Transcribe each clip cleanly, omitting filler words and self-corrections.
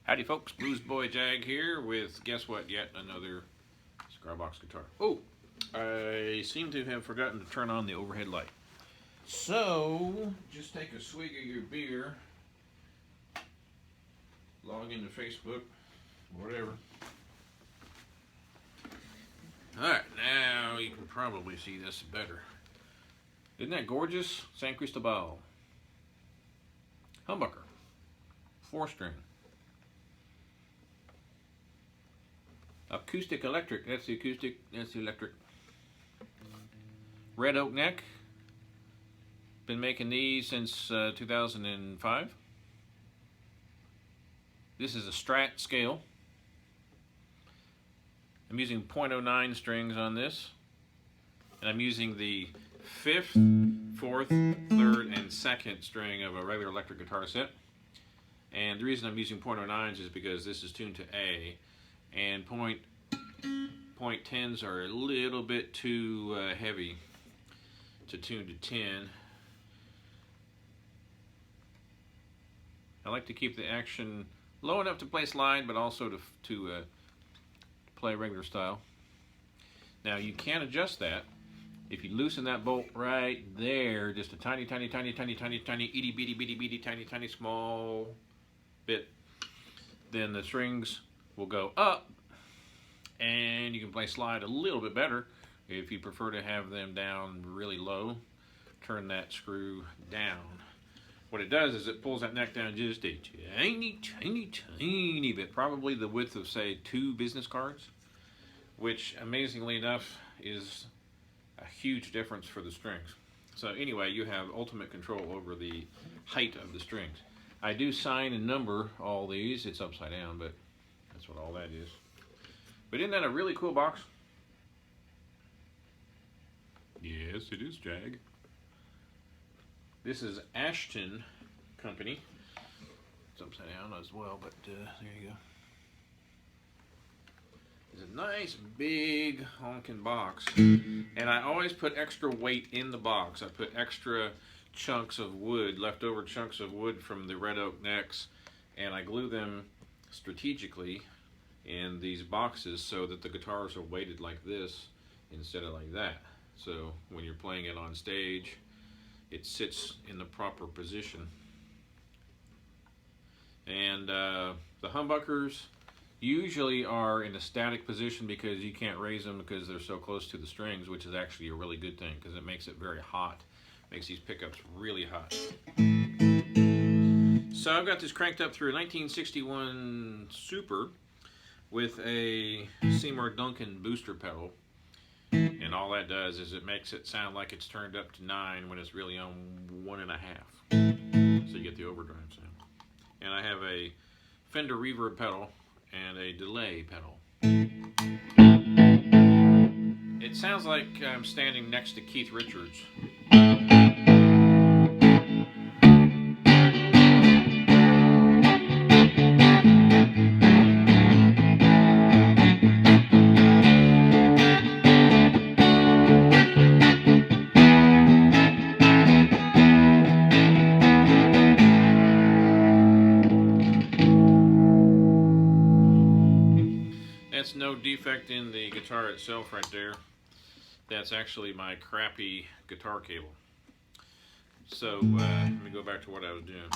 Howdy folks, Bluesboy Jag here with, guess what, yet another cigar box guitar. Oh, I seem to have forgotten to turn on the overhead light. So, just take a swig of your beer, log into Facebook, whatever. Alright, now you can probably see this better. Isn't that gorgeous? San Cristobal. Humbucker. 4-string. Acoustic electric, that's the acoustic, that's the electric. Red oak neck. Been making these since 2005. This is a Strat scale. I'm using .09 strings on this. And I'm using the 5th, 4th, 3rd, and 2nd string of a regular electric guitar set. And the reason I'm using .09s is because this is tuned to A. And point 10s are a little bit too heavy to tune to 10. I like to keep the action low enough to play slide, but also to play regular style. Now you can adjust that. If you loosen that bolt right there, just a tiny, itty bitty, tiny small bit, then the strings will go up and you can play slide a little bit better. If you prefer to have them down really low, turn that screw down. What it does is it pulls that neck down just a tiny bit, probably the width of, say, 2 business cards, which amazingly enough is a huge difference for the strings. So anyway, you have ultimate control over the height of the strings. I do sign and number all these. It's upside down, but that's what all that is. But isn't that a really cool box? Yes, it is, Jag. This is Ashton Company. It's upside down as well, but there you go. It's a nice big honking box. And I always put extra weight in the box. I put extra chunks of wood, leftover chunks of wood from the red oak necks, and I glue them strategically in these boxes so that the guitars are weighted like this instead of like that. So when you're playing it on stage, it sits in the proper position. And the humbuckers usually are in a static position because you can't raise them because they're so close to the strings, which is actually a really good thing because it makes it very hot. Makes these pickups really hot. So I've got this cranked up through a 1961 Super with a Seymour Duncan booster pedal. And all that does is it makes it sound like it's turned up to 9 when it's really on 1.5. So you get the overdrive sound. And I have a Fender reverb pedal and a delay pedal. It sounds like I'm standing next to Keith Richards. That's no defect in the guitar itself right there. That's actually my crappy guitar cable. So let me go back to what I was doing.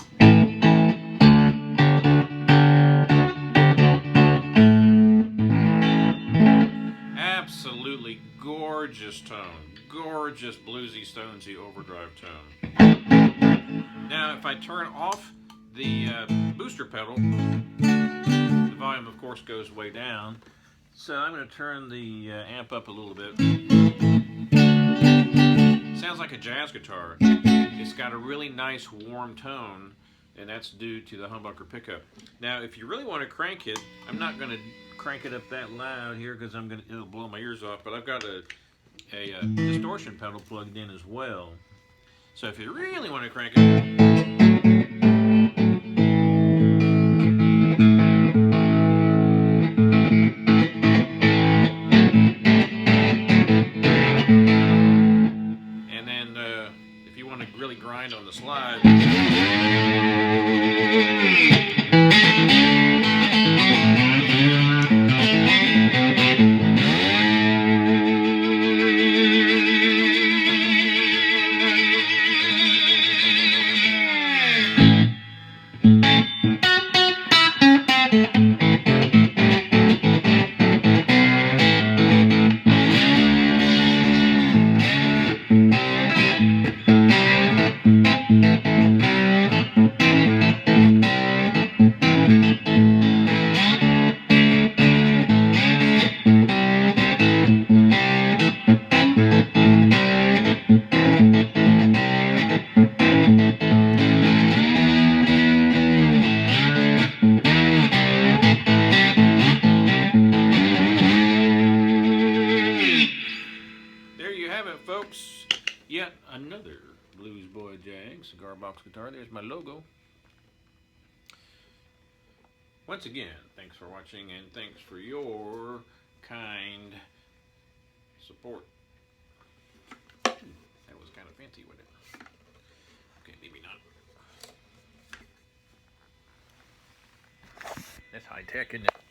Absolutely gorgeous tone. Gorgeous bluesy, stonesy overdrive tone. Now if I turn off the booster pedal, the volume of course goes way down. So I'm going to turn the amp up a little bit. Sounds like a jazz guitar. It's got a really nice warm tone, and that's due to the humbucker pickup. Now if you really want to crank it, I'm not going to crank it up that loud here because it'll blow my ears off, but I've got a distortion pedal plugged in as well. So if you really want to crank it, really grind on the slide. another Bluesboy Jag cigar box guitar. There's my logo. Once again, thanks for watching and thanks for your kind support. That was kind of fancy with it. Okay, maybe not. That's high tech, isn't it?